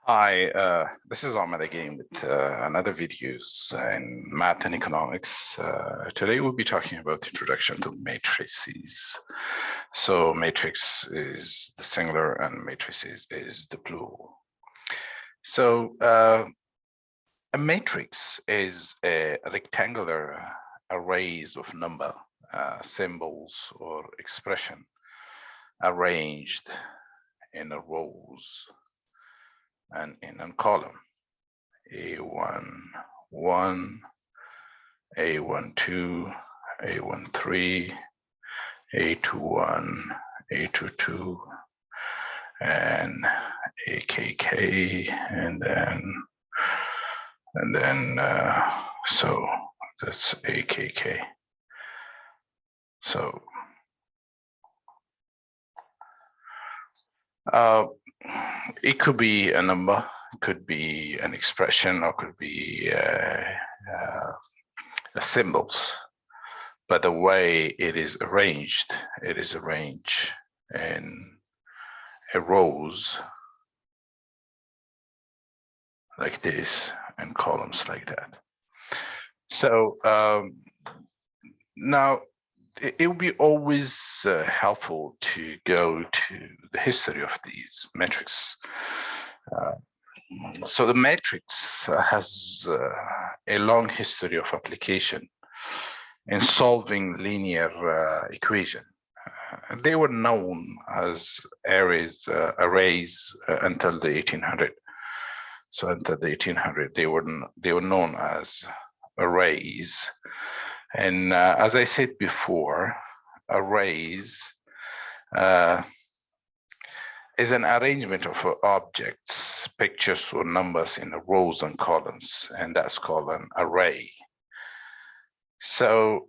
Hi, this is Ahmed again with another videos in math and economics. Today we'll be talking about the introduction to matrices. So matrix is the singular and matrices is the plural. So a matrix is a rectangular arrays of number, symbols or expression arranged in a rows and in a column. A1, 1, A1, 2, A1, 3, A2, 1, A2, 2, and AKK, and then so that's AKK. So it could be a number, could be an expression, or could be symbols. But the way it is arranged in a rows like this and columns like that. So now it will be always helpful to go to the history of these metrics. So the matrix has a long history of application in solving linear equation. They were known as arrays until the 1800. So until the 1800, they were known as arrays. And as I said before, arrays is an arrangement of objects, pictures, or numbers in rows and columns, and that's called an array. So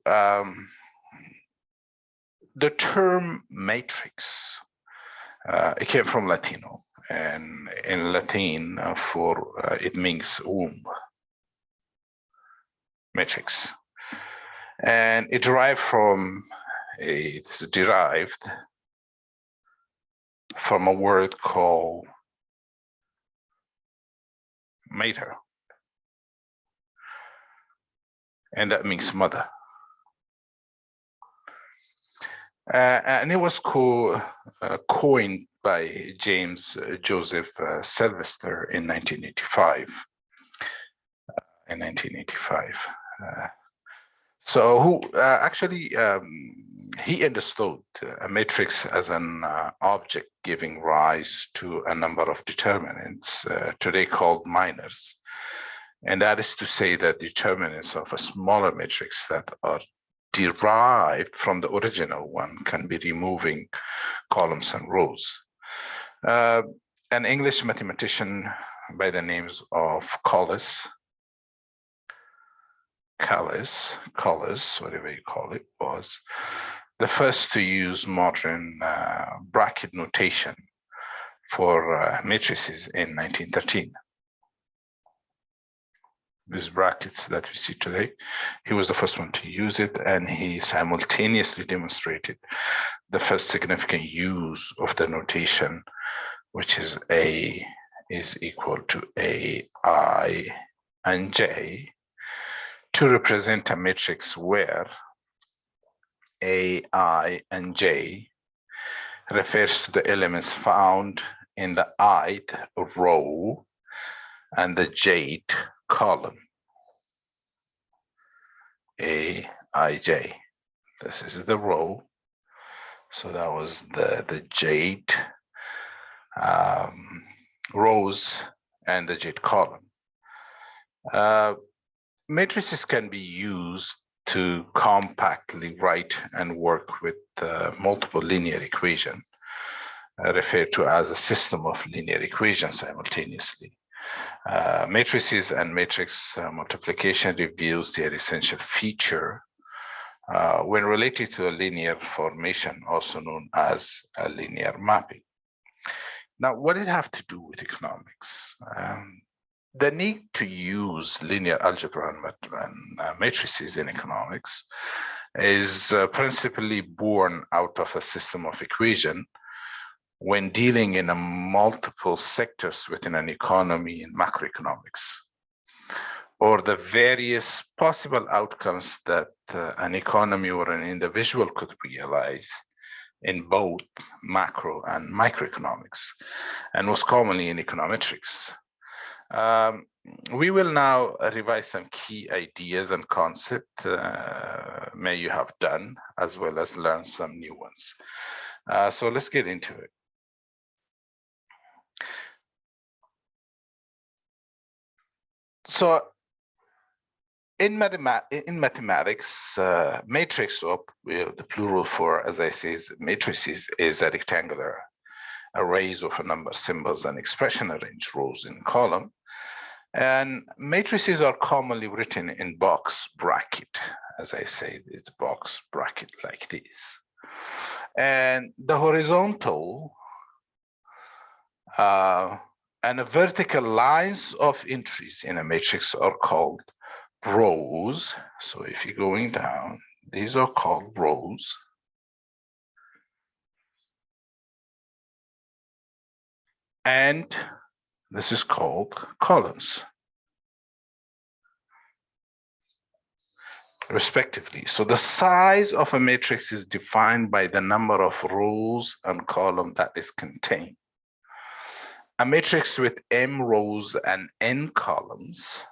the term matrix, it came from Latino, and in Latin it means womb, matrix. And it's derived from a word called mater, and that means mother. And it was coined by James Joseph Sylvester in 1985. So who actually he understood a matrix as an object giving rise to a number of determinants, today called minors. And that is to say that determinants of a smaller matrix that are derived from the original one can be removing columns and rows. An English mathematician by the names of Collis, whatever you call it, was the first to use modern bracket notation for matrices in 1913. These brackets that we see today, he was the first one to use it, and he simultaneously demonstrated the first significant use of the notation, which is A is equal to A, I, and J, to represent a matrix where A, I, and J refers to the elements found in the ith row and the jth column. A, I, J. This is the row. So that was the jth rows and the jth column. Matrices can be used to compactly write and work with multiple linear equations, referred to as a system of linear equations simultaneously. Matrices and matrix multiplication reveals their essential feature when related to a linear formation, also known as a linear mapping. Now, what did it have to do with economics? The need to use linear algebra and matrices in economics is principally born out of a system of equation when dealing in a multiple sectors within an economy in macroeconomics, or the various possible outcomes that an economy or an individual could realize in both macro and microeconomics, and most commonly in econometrics. We will now revise some key ideas and concepts may you have done, as well as learn some new ones. So let's get into it. So in mathematics, matrix, or the plural for, as I say, is matrices, is a rectangular arrays of a number, symbols, and expression arranged rows in column. And matrices are commonly written in box bracket. As I say, it's box bracket like this. And the horizontal and the vertical lines of entries in a matrix are called rows. So if you're going down, these are called rows. And this is called columns, respectively. So the size of a matrix is defined by the number of rows and columns that is contained. A matrix with m rows and n columns,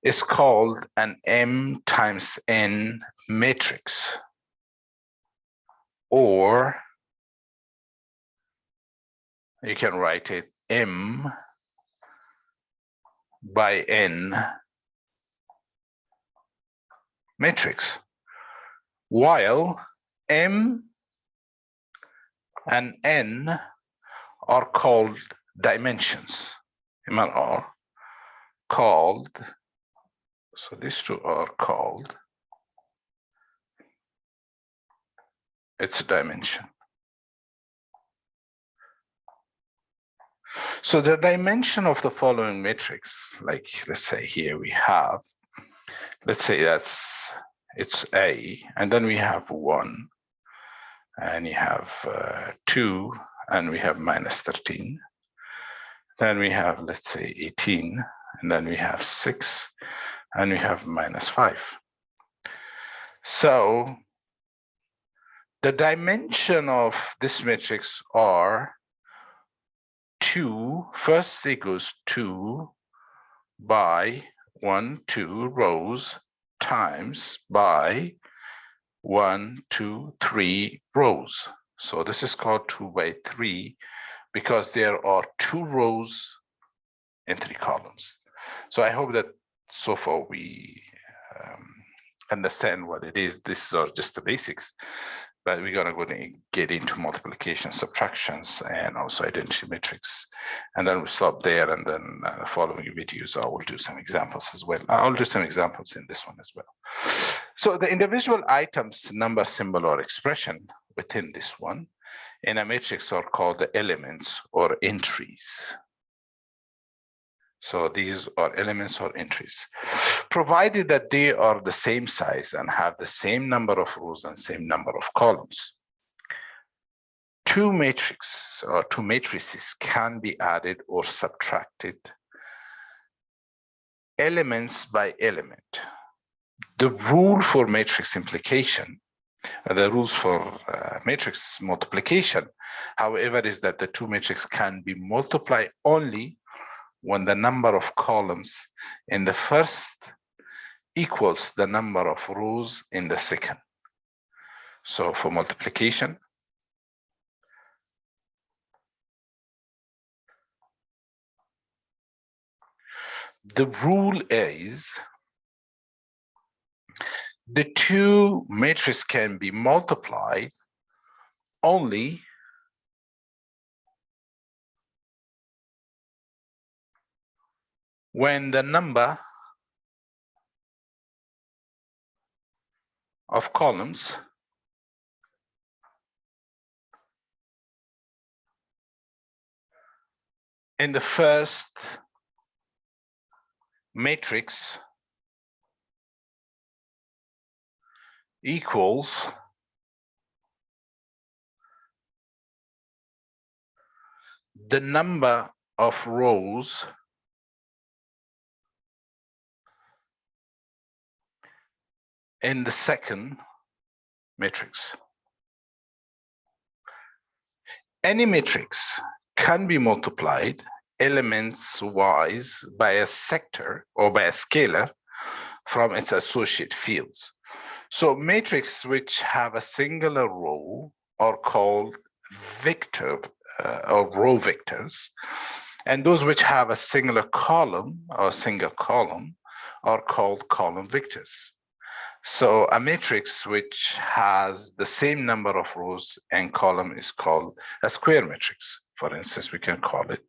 is called an m times n matrix, or you can write it m by n matrix, while m and n are called dimensions. Are called, so these two are called, it's a dimension. So the dimension of the following matrix, like let's say here we have, let's say it's A, and then we have 1, and you have 2, and we have minus 13. Then we have, let's say, 18, and then we have 6, and we have minus 5. So the dimension of this matrix are 2, first it goes 2 by 1, 2 rows times by 1, 2, 3 rows. So this is called 2 by 3 because there are 2 rows and 3 columns. So I hope that so far we understand what it is. These are just the basics, but we're gonna go and get into multiplication, subtractions, and also identity matrix. And then we'll stop there, and then following videos, I will do some examples as well. I'll do some examples in this one as well. So the individual items, number, symbol, or expression within this one in a matrix are called the elements or entries. So these are elements or entries, provided that they are the same size and have the same number of rows and same number of columns. Two matrices can be added or subtracted elements by element. The rule for matrix implication, the rules for matrix multiplication, however, is that the two matrices can be multiplied only when the number of columns in the first equals the number of rows in the second. So for multiplication, the rule is the two matrices can be multiplied only when the number of columns in the first matrix equals the number of rows in the second matrix. Any matrix can be multiplied elements wise by a sector or by a scalar from its associate fields. So matrices which have a singular row are called vector or row vectors, and those which have a singular column or single column are called column vectors. So a matrix which has the same number of rows and column is called a square matrix. For instance, we can call it,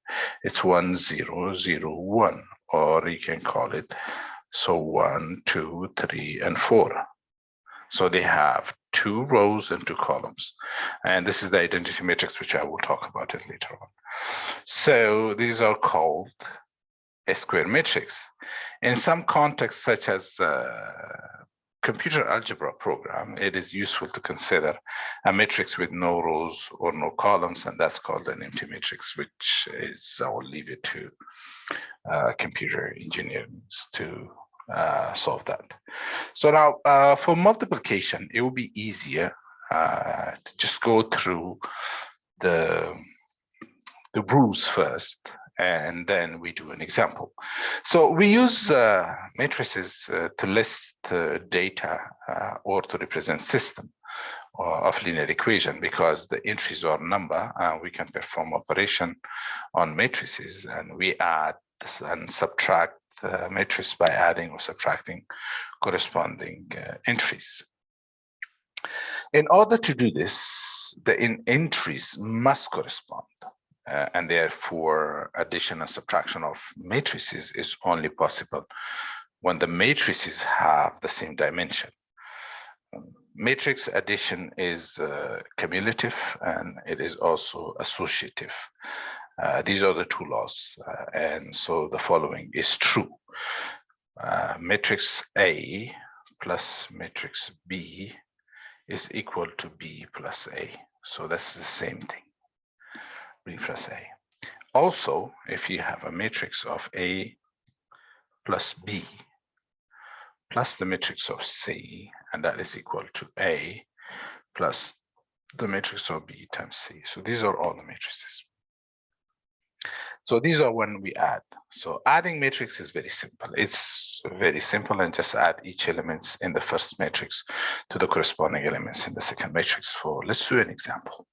it's 1, 0, 0, 1, or you can call it, so 1, 2, 3, and 4. So they have 2 rows and 2 columns. And this is the identity matrix, which I will talk about it later on. So these are called a square matrix. In some contexts, such as computer algebra program, it is useful to consider a matrix with no rows or no columns, and that's called an empty matrix, which is, I will leave it to computer engineers to solve that. So now for multiplication, it will be easier to just go through the rules first, and then we do an example. So we use matrices to list data or to represent system of linear equation, because the entries are number, we can perform operation on matrices, and we add and subtract the matrix by adding or subtracting corresponding entries. In order to do this, the entries must correspond. And therefore, addition and subtraction of matrices is only possible when the matrices have the same dimension. Matrix addition is cumulative, and it is also associative. These are the 2 laws, and so the following is true. Matrix A plus matrix B is equal to B plus A. So that's the same thing. B plus A. Also, if you have a matrix of A plus B plus the matrix of C, and that is equal to A plus the matrix of B times C. So these are all the matrices. So these are when we add. So adding matrix is very simple. It's very simple, and just add each element in the first matrix to the corresponding elements in the second matrix. Let's do an example.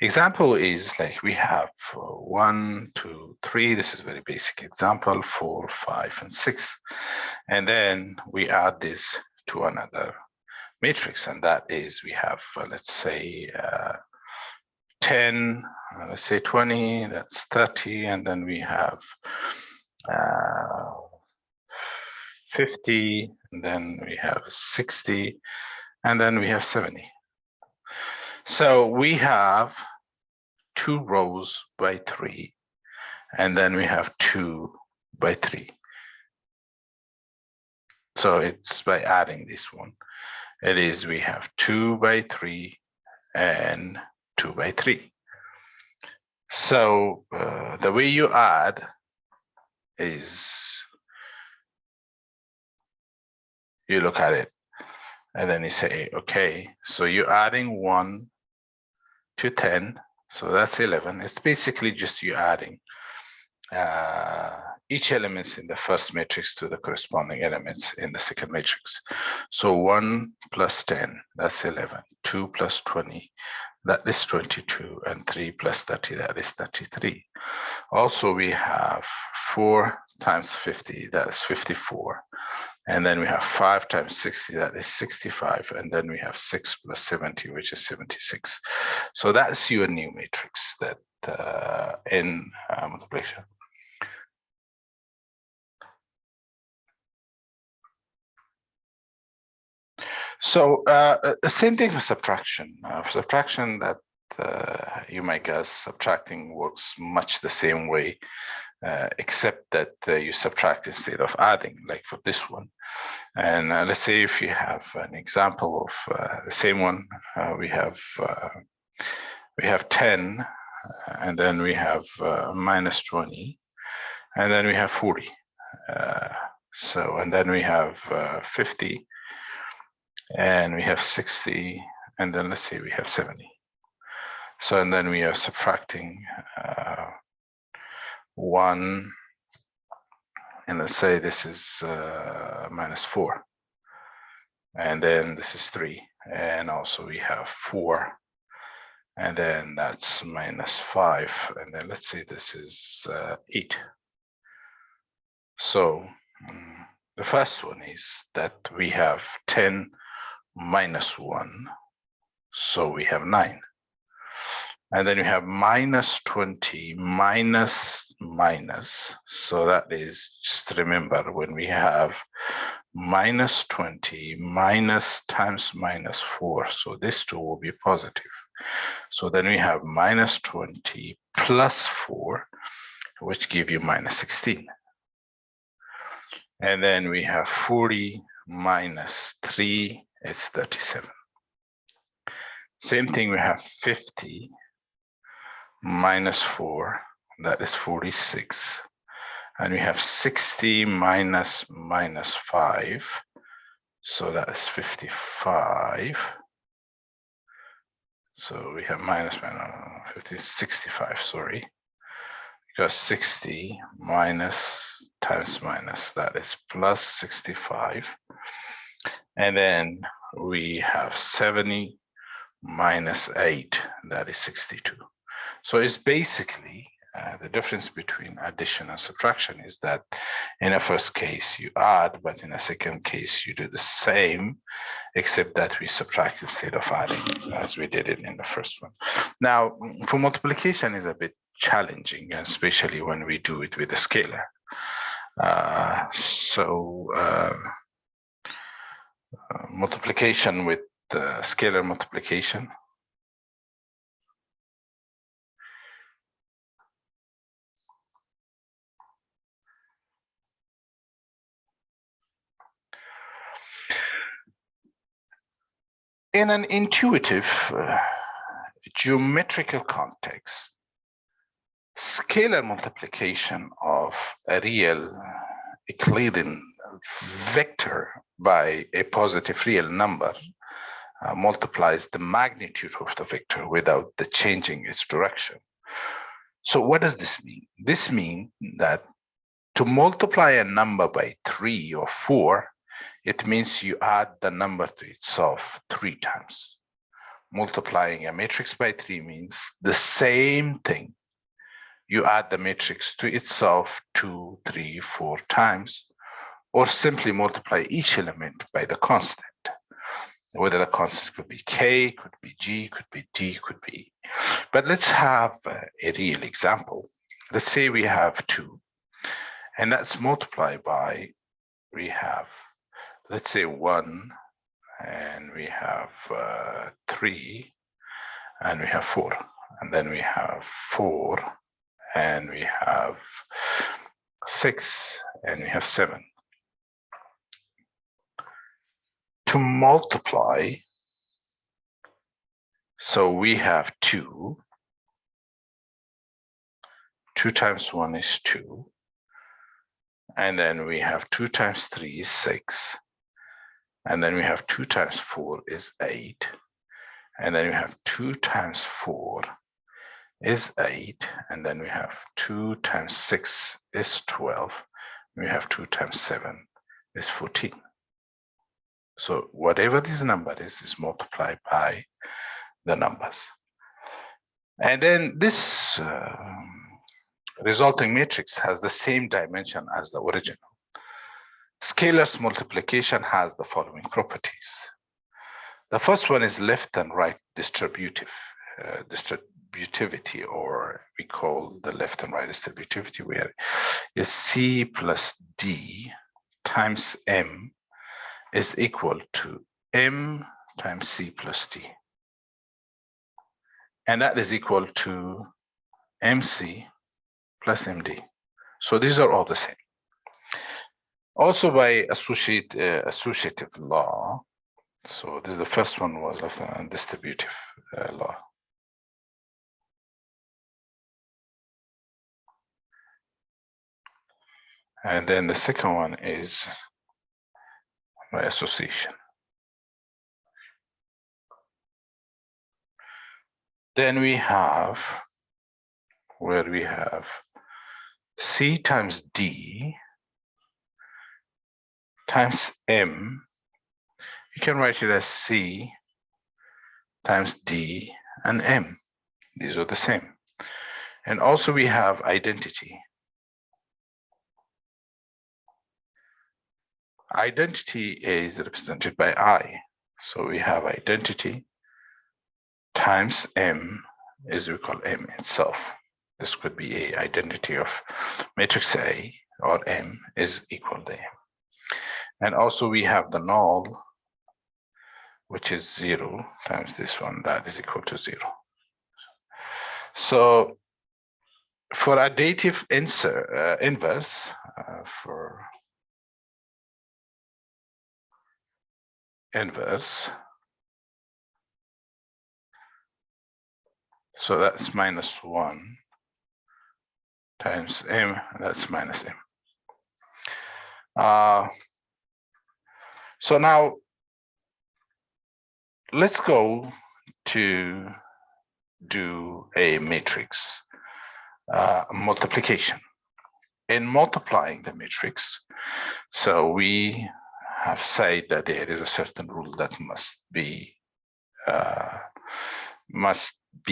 Example is like we have 1, 2, 3. This is very basic example, 4, 5, and 6. And then we add this to another matrix, and that is we have, let's say, 10, let's say 20, that's 30, and then we have 50, and then we have 60, and then we have 70. So we have 2 rows by 3, and then we have 2 by 3. So it's by adding this one. It is we have 2 by 3 and 2 by 3. So the way you add is you look at it and then you say, okay, so you're adding 1 to 10, so that's 11. It's basically just you adding each element in the first matrix to the corresponding elements in the second matrix. So 1 plus 10, that's 11. 2 plus 20, that is 22, and 3 plus 30, that is 33. Also, we have 4 times 50, that is 54. And then we have 5 times 60, that is 65. And then we have 6 plus 70, which is 76. So that's your new matrix that in multiplication. So the same thing for subtraction. Subtraction, that you might guess, subtracting works much the same way, except that you subtract instead of adding, like for this one. And let's say if you have an example of the same one, we have 10 and then we have minus 20, and then we have 40. And then we have 50, and we have 60, and then let's say we have 70. So, and then we are subtracting 1, and let's say this is minus 4. And then this is 3, and also we have 4, and then that's minus 5, and then let's say this is 8. So the first one is that we have 10 minus 1, so we have 9. And then you have minus 20 minus minus. So that is, just remember, when we have minus 20 minus times minus 4, so this 2 will be positive. So then we have minus 20 plus 4, which give you minus 16. And then we have 40 minus 3, it's 37. Same thing, we have 50 minus 4, that is 46. And we have 60 minus minus 5, so that is 55. So we have minus 50, 65, sorry. Because 60 minus times minus, that is plus 65. And then we have 70 minus 8, that is 62. So it's basically the difference between addition and subtraction is that in a first case you add, but in a second case you do the same, except that we subtract instead of adding, as we did it in the first one. Now, for multiplication is a bit challenging, especially when we do it with a scalar. Multiplication with scalar multiplication. In an intuitive geometrical context, scalar multiplication of a real Euclidean vector by a positive real number multiplies the magnitude of the vector without the changing its direction. So what does this mean? This means that to multiply a number by 3 or 4, it means you add the number to itself 3 times. Multiplying a matrix by 3 means the same thing. You add the matrix to itself 2, 3, 4 times, or simply multiply each element by the constant. Whether the constant could be k, could be g, could be d, could be e. But let's have a real example. Let's say we have 2, and that's multiplied by, we have, let's say 1, and we have 3, and we have 4, and then we have 4, and we have 6, and we have 7. To multiply, so we have 2. 2 times 1 is 2. And then we have 2 times 3 is 6. And then we have 2 times 4 is 8. And then we have 2 times 4 is 8. And then we have 2 times 6 is 12. We have 2 times 7 is 14. So whatever this number is multiplied by the numbers. And then this resulting matrix has the same dimension as the original. Scalars multiplication has the following properties. The first one is left and right distributivity, or we call the left and right distributivity, where is C plus D times M is equal to M times C plus D. And that is equal to MC plus MD. So these are all the same. Also by associative law, so the first one was left and distributive law. And then the second one is by association. Then we have where we have C times D times M. You can write it as C times D and M. These are the same. And also we have identity. Identity is represented by I. So we have identity times M is equal M itself. This could be a identity of matrix A or M is equal to M. And also we have the null, which is 0 times this one, that is equal to 0. So for additive inverse, for inverse, so that's -1 times M, that's minus M. So now let's go to do a matrix multiplication. In multiplying the matrix, so we have said that there is a certain rule that must be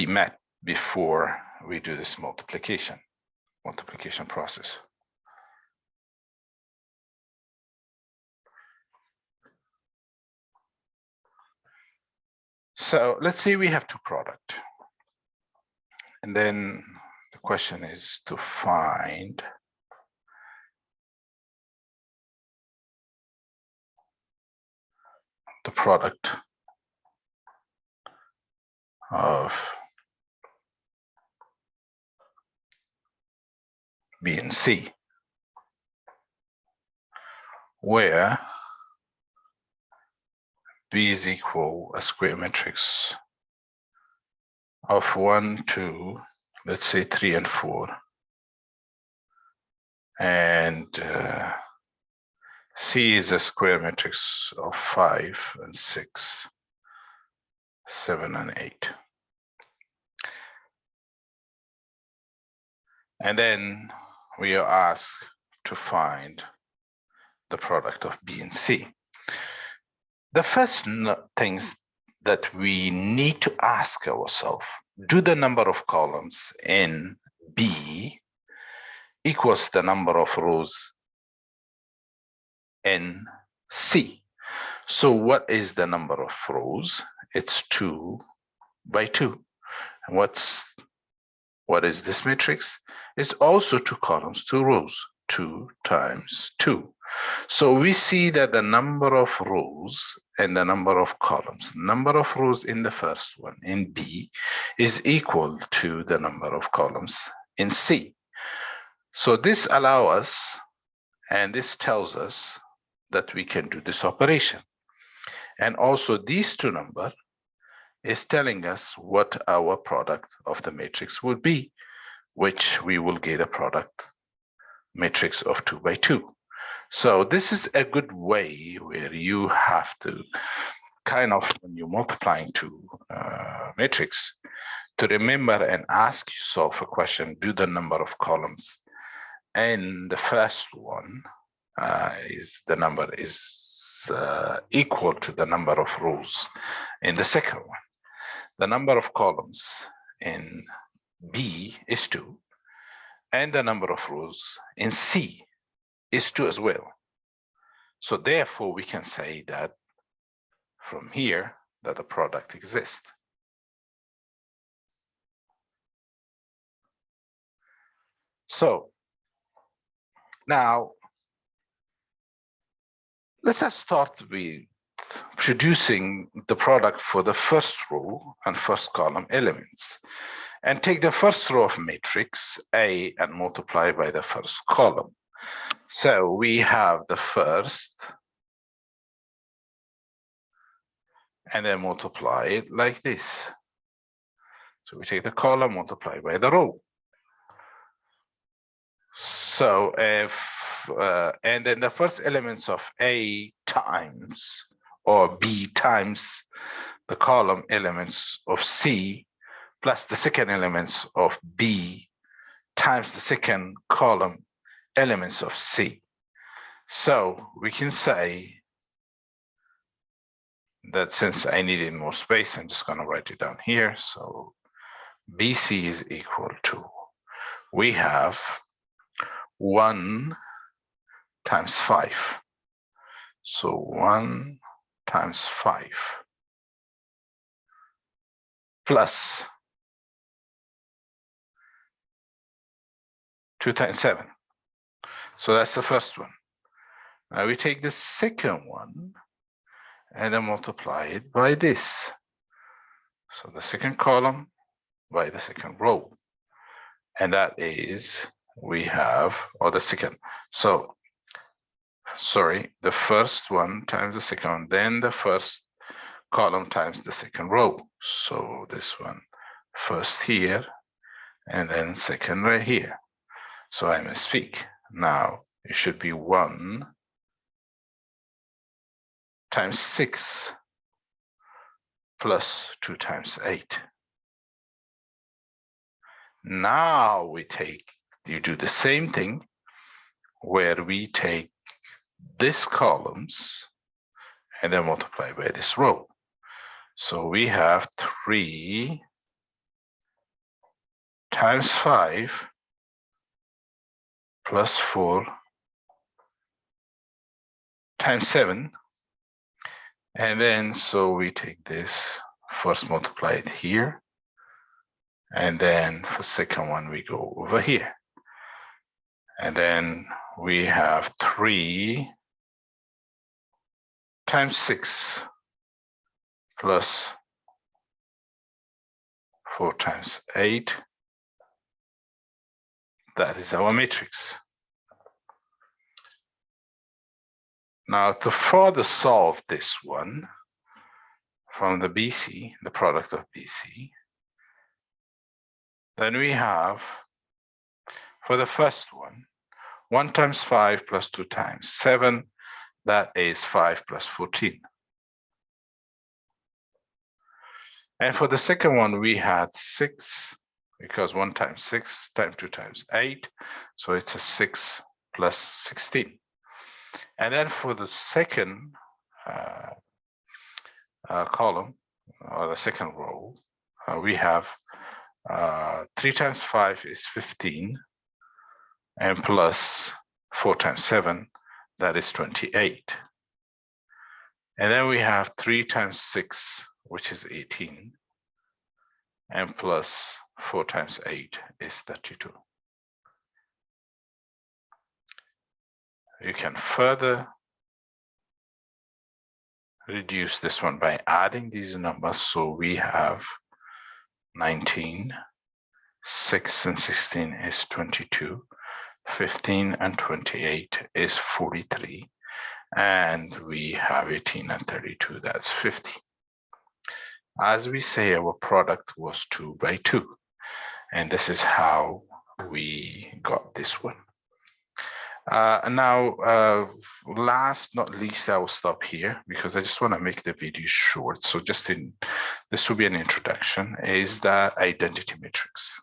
met before we do this multiplication process. So let's say we have two products, and then the question is to find the product of B and C, where B is equal a square matrix of 1, 2, let's say 3 and 4, and C is a square matrix of 5 and 6, 7 and 8. And then we are asked to find the product of B and C. The first things that we need to ask ourselves, do the number of columns in B equals the number of rows in C? So what is the number of rows? It's 2 by 2. And what is this matrix? It's also 2 columns, 2 rows, 2 times 2. So we see that the number of rows and the number of columns, number of rows in the first one in B is equal to the number of columns in C. So this allows us, and this tells us that we can do this operation. And also these two numbers is telling us what our product of the matrix would be, which we will get a product matrix of 2 by 2. So this is a good way where you have to kind of, when you're multiplying two matrix, to remember and ask yourself a question, do the number of columns and the first one is the number is equal to the number of rows in the second one. The number of columns in B is 2, and the number of rows in C is 2 as well. So therefore, we can say that from here that the product exists. So now let's just start with producing the product for the first row and first column elements, and take the first row of matrix A and multiply by the first column. So we have the first, and then multiply it like this. So we take the column, multiply by the row. So if and then the first elements of A times or B times the column elements of C plus the second elements of B times the second column elements of C. So we can say that since I needed more space, I'm just going to write it down here. So BC is equal to, we have 1 times 5. So 1 times 5 plus 2 times 7. So that's the first one. Now we take the second one and then multiply it by this. So the second column by the second row. And that is, we have, or the second. So, sorry, the first one times the second one, then the first column times the second row. So this one first here, and then second right here. So I misspeak. Now it should be 1 times 6 plus 2 times 8. Now you do the same thing where we take this columns and then multiply by this row. So we have 3 times 5 plus 4 times 7. And then, so we take this, first multiply it here. And then for second one, we go over here. And then we have 3 times 6 plus 4 times 8. That is our matrix. Now to further solve this one from the BC, the product of BC, then we have, for the first one, 1 times 5 plus 2 times 7, that is 5 plus 14. And for the second one, we had 6, because 1 times 6 times 2 times 8, so it's a 6 plus 16. And then for the second column, or the second row, we have 3 times 5 is 15, and plus 4 times 7, that is 28. And then we have 3 times 6, which is 18, and plus 4 times 8 is 32. You can further reduce this one by adding these numbers. So we have 19, 6 and 16 is 22, 15 and 28 is 43, and we have 18 and 32, that's 50. As we say, our product was 2 by 2, and this is how we got this one. Now, last not least, I will stop here because I just want to make the video short. So this will be an introduction, is the identity matrix.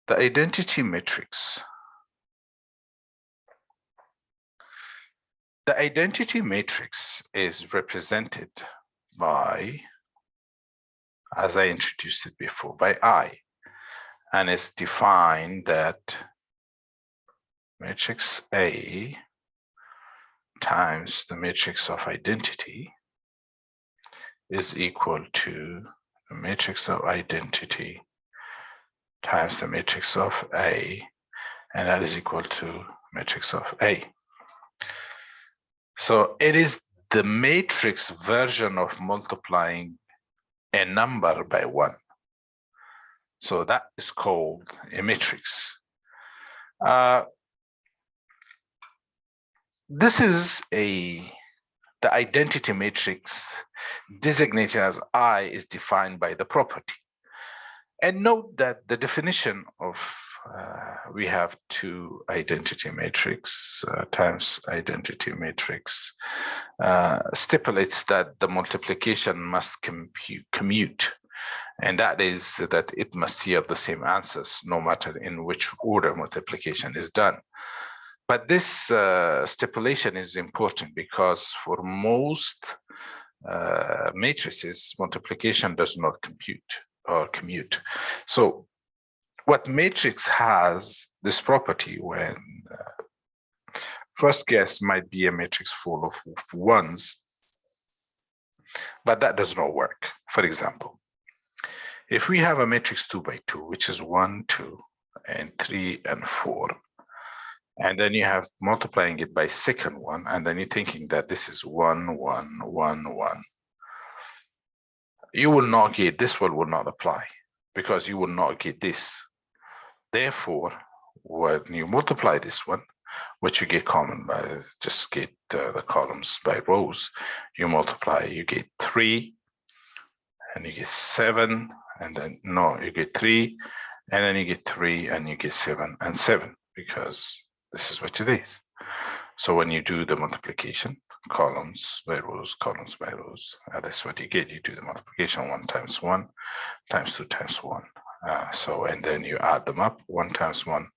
The identity matrix. The identity matrix is represented by, as I introduced it before, by I, and it's defined that matrix A times the matrix of identity is equal to the matrix of identity times the matrix of A, and that is equal to matrix of A. So it is the matrix version of multiplying a number by 1. So that is called a matrix. This is the identity matrix designated as I is defined by the property. And note that the definition of we have two identity matrix times identity matrix stipulates that the multiplication must commute, and that is that it must yield the same answers no matter in which order multiplication is done. But this stipulation is important because for most matrices, multiplication does not compute or commute. So what matrix has this property when first guess might be a matrix full of ones, but that does not work. For example, if we have a matrix 2 by 2, which is 1, 2, and 3, and 4, and then you have multiplying it by second one, and then you're thinking that this is 1, 1, 1, 1, you will not get, this one will not apply because you will not get this. Therefore, when you multiply this one, which you get common by just get the columns by rows, you multiply, you get 3, and you get 7, and then no, you get 3, and then you get 3, and you get 7 and 7, because this is what it is. So when you do the multiplication, columns by rows, columns by rows, that's what you get. You do the multiplication 1 times 1 times 2 times 1. So, and then you add them up, 1 times 1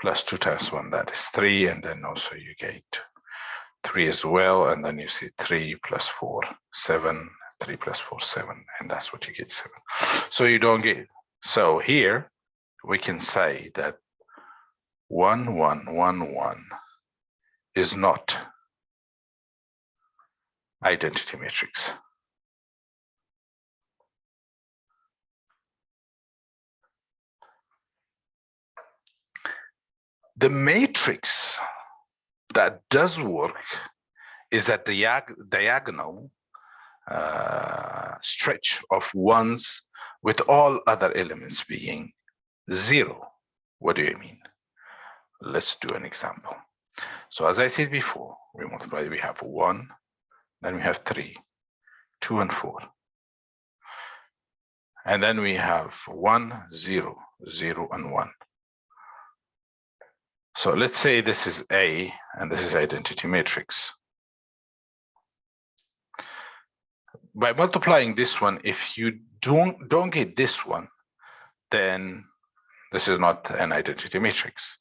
plus 2 times 1, that is 3, and then also you get 3 as well, and then you see 3 plus 4, 7, 3 plus 4, 7, and that's what you get, 7. So you don't get, so here we can say that 1, 1, 1, 1 is not identity matrix. The matrix that does work is at the diagonal stretch of ones with all other elements being 0. What do you mean? Let's do an example. So as I said before, we multiply, we have 1, then we have 3, 2, and 4. And then we have 1, 0, 0, and 1. So let's say this is A, and this is identity matrix. By multiplying this one, if you don't get this one, then this is not an identity matrix.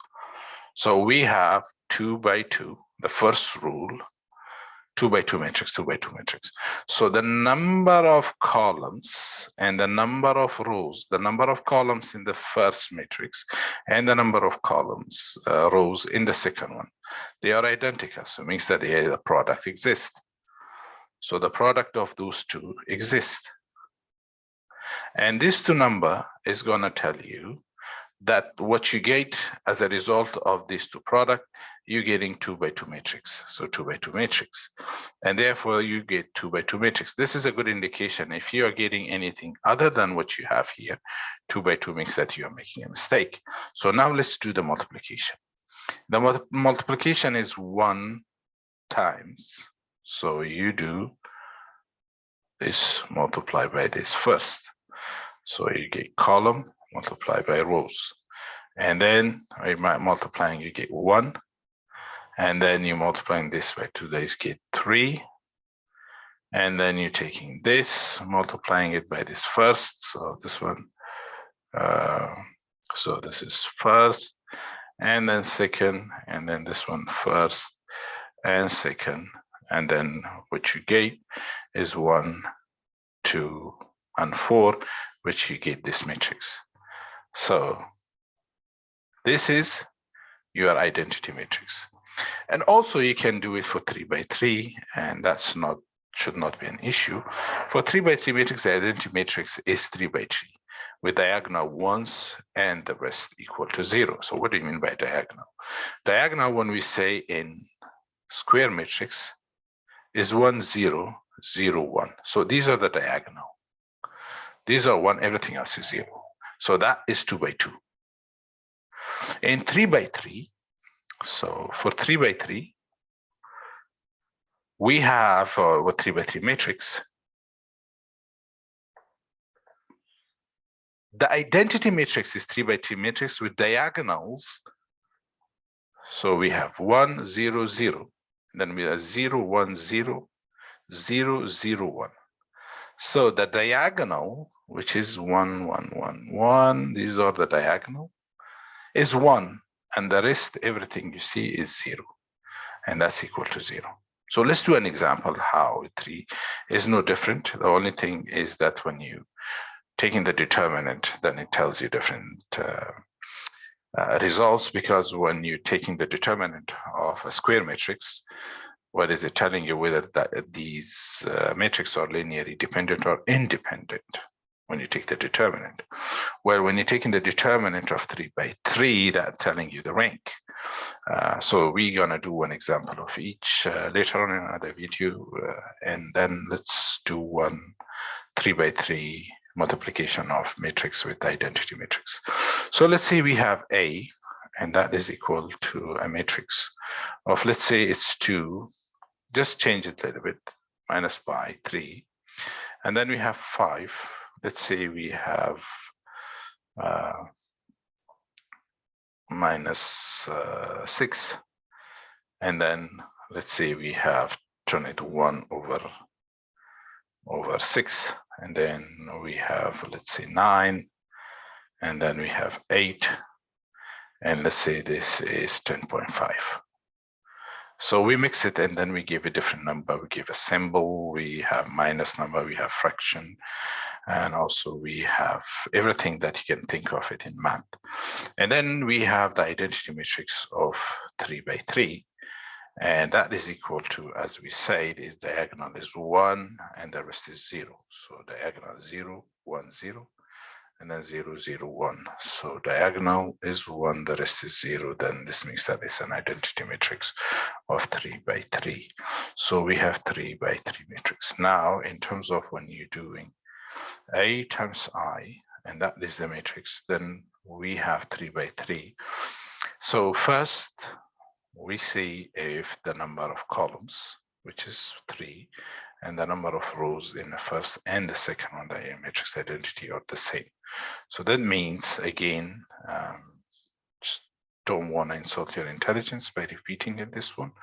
So we have 2 by 2, the first rule, 2 by 2 matrix, 2 by 2 matrix. So the number of columns and the number of rows, the number of columns in the first matrix and the number of columns, rows in the second one, they are identical. So it means that the product exists. So the product of those two exists. And this two number is going to tell you that what you get as a result of these two products, you're getting 2 by 2 matrix. So 2 by 2 matrix. And therefore you get 2 by 2 matrix. This is a good indication. If you are getting anything other than what you have here, 2 by 2 means that you are making a mistake. So now let's do the multiplication. The multiplication is 1 times. So you do this multiply by this first. So you get column multiply by rows. And then multiplying, you get 1. And then you're multiplying this by 2, you get 3. And then you're taking this, multiplying it by this first. So this one, so this is first, and then second, and then this one first and second. And then what you get is 1, 2, and 4, which you get this matrix. So this is your identity matrix. And also you can do it for 3 by 3, and that's not, should not be an issue. For 3 by 3 matrix, the identity matrix is 3 by 3 with diagonal ones and the rest equal to 0. So what do you mean by diagonal? Diagonal, when we say in square matrix, is 1, 0, 0, 1. So these are the diagonal. These are 1, everything else is 0. So that is 2 by 2. In 3 by 3, so for 3 by 3, we have what 3 by 3 matrix. The identity matrix is 3 by 3 matrix with diagonals. So we have 1, 0, 0. Then we have 0, 1, 0, 0, 0, 1. So the diagonal, which is 1, 1, 1, 1, these are the diagonal, is 1. And the rest, everything you see is 0. And that's equal to 0. So let's do an example how 3 is no different. The only thing is that when you taking the determinant, then it tells you different results, because when you're taking the determinant of a square matrix, what is it telling you? Whether these matrices are linearly dependent or independent when you take the determinant. Well, when you're taking the determinant of 3 by 3, that's telling you the rank. So we're going to do one example of each later on in another video, and then let's do one 3 by 3 multiplication of matrix with identity matrix. So let's say we have A, and that is equal to a matrix of, let's say it's 2, just change it a little bit, minus by 3, and then we have 5. Let's say we have minus 6, and then let's say we have turn it 1 over 6, and then we have, let's say 9, and then we have 8, and let's say this is 10.5. So we mix it, and then we give a different number. We give a symbol, we have minus number, we have fraction, and also we have everything that you can think of it in math. And then we have the identity matrix of 3 by 3. And that is equal to, as we said, is diagonal is 1 and the rest is 0. So diagonal 0, 1, 0, and then 0, 0, 1. So diagonal is 1, the rest is 0. Then this means that it's an identity matrix of 3 by 3. So we have 3 by 3 matrix. Now, in terms of when you're doing A times I, and that is the matrix, then we have 3 by 3. So first, we see if the number of columns, which is 3, and the number of rows in the first and the second one, the matrix identity, are the same. So that means, again, just don't want to insult your intelligence by repeating it, this one.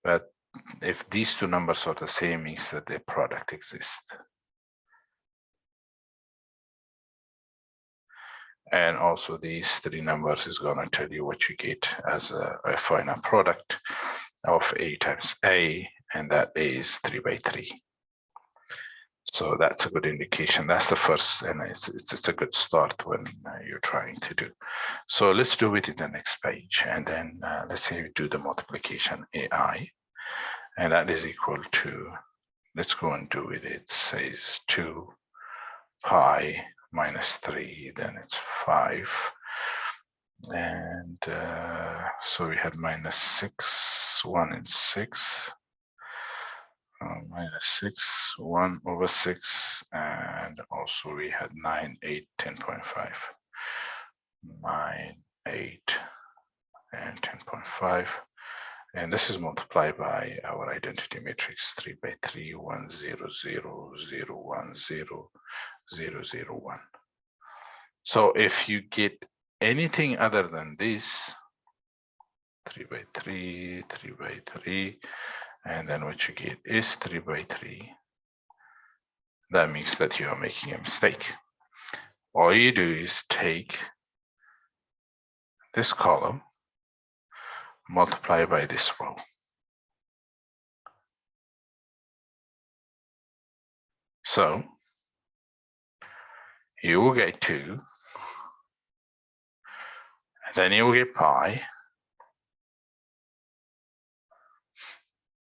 But if these two numbers are the same, means that their product exists. And also these 3 numbers is going to tell you what you get as a final product of A times A, and that is 3 by 3. So that's a good indication. That's the first, and it's a good start when you're trying to do. So let's do it in the next page, and then let's say we do the multiplication AI, and that is equal to, let's go and do it. It says 2 pi minus 3, then it's 5. And so we had minus 6, 1 and 6. Minus 6, 1 over 6, and also we had 9, 8, 10.5. 9, 8, and 10.5. And this is multiplied by our identity matrix 3 by 3, 1, 0, 0, 0, 1, 0, 0, 0, 1. So if you get anything other than this, 3 by 3, 3 by 3, and then what you get is 3 by 3, that means that you are making a mistake. All you do is take this column, multiply by this row. So you will get 2, and then you will get pi.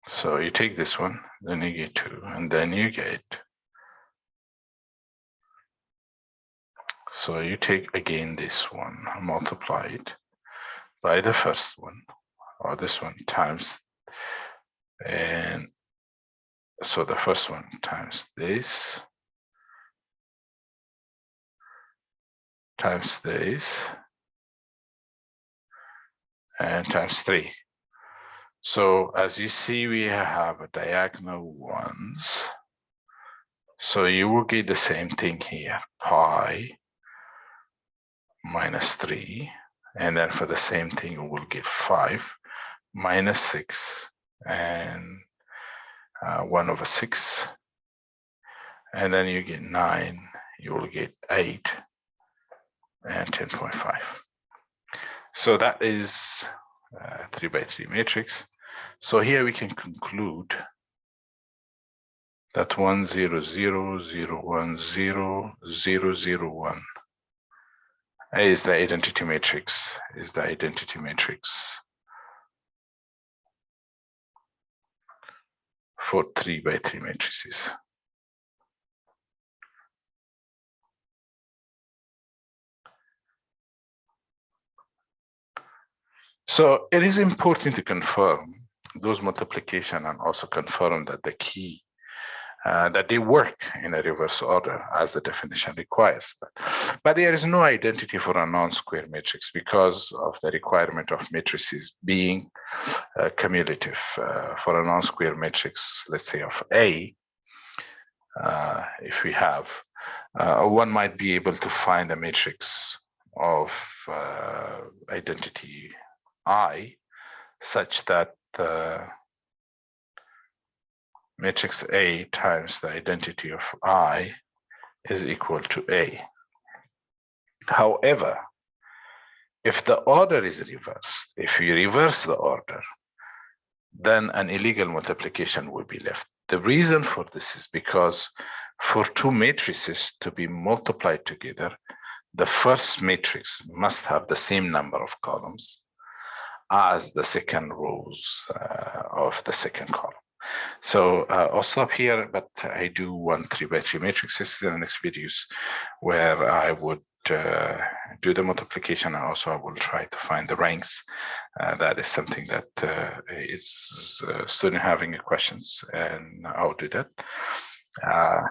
So you take this one, then you get 2, and then you get, so you take again this one, multiply it by the first one, or this one times, and so the first one times this, times this, and times 3. So as you see, we have a diagonal ones. So you will get the same thing here, pi minus 3. And then for the same thing, you will get 5 minus 6 and 1/6. And then you get 9, you will get 8 and 10.5. So that is 3 by 3 matrix. So here we can conclude that 1 0 0 0 1 0 0 0 1 is the identity matrix. For 3 by 3 matrices. So it is important to confirm those multiplication and also confirm that the key that they work in a reverse order as the definition requires. But there is no identity for a non-square matrix because of the requirement of matrices being cumulative. For a non-square matrix, let's say of A, if we have, one might be able to find a matrix of identity I such that matrix A times the identity of I is equal to A. However, if the order is reversed, if you reverse the order, then an illegal multiplication will be left. The reason for this is because for two matrices to be multiplied together, the first matrix must have the same number of columns as the second rows of the second column. So I'll stop here, but I do want 3 by 3 matrices in the next videos where I would do the multiplication, and also I will try to find the ranks. That is something that is student having questions, and I'll do that.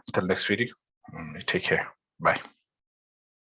Until next video, take care. Bye.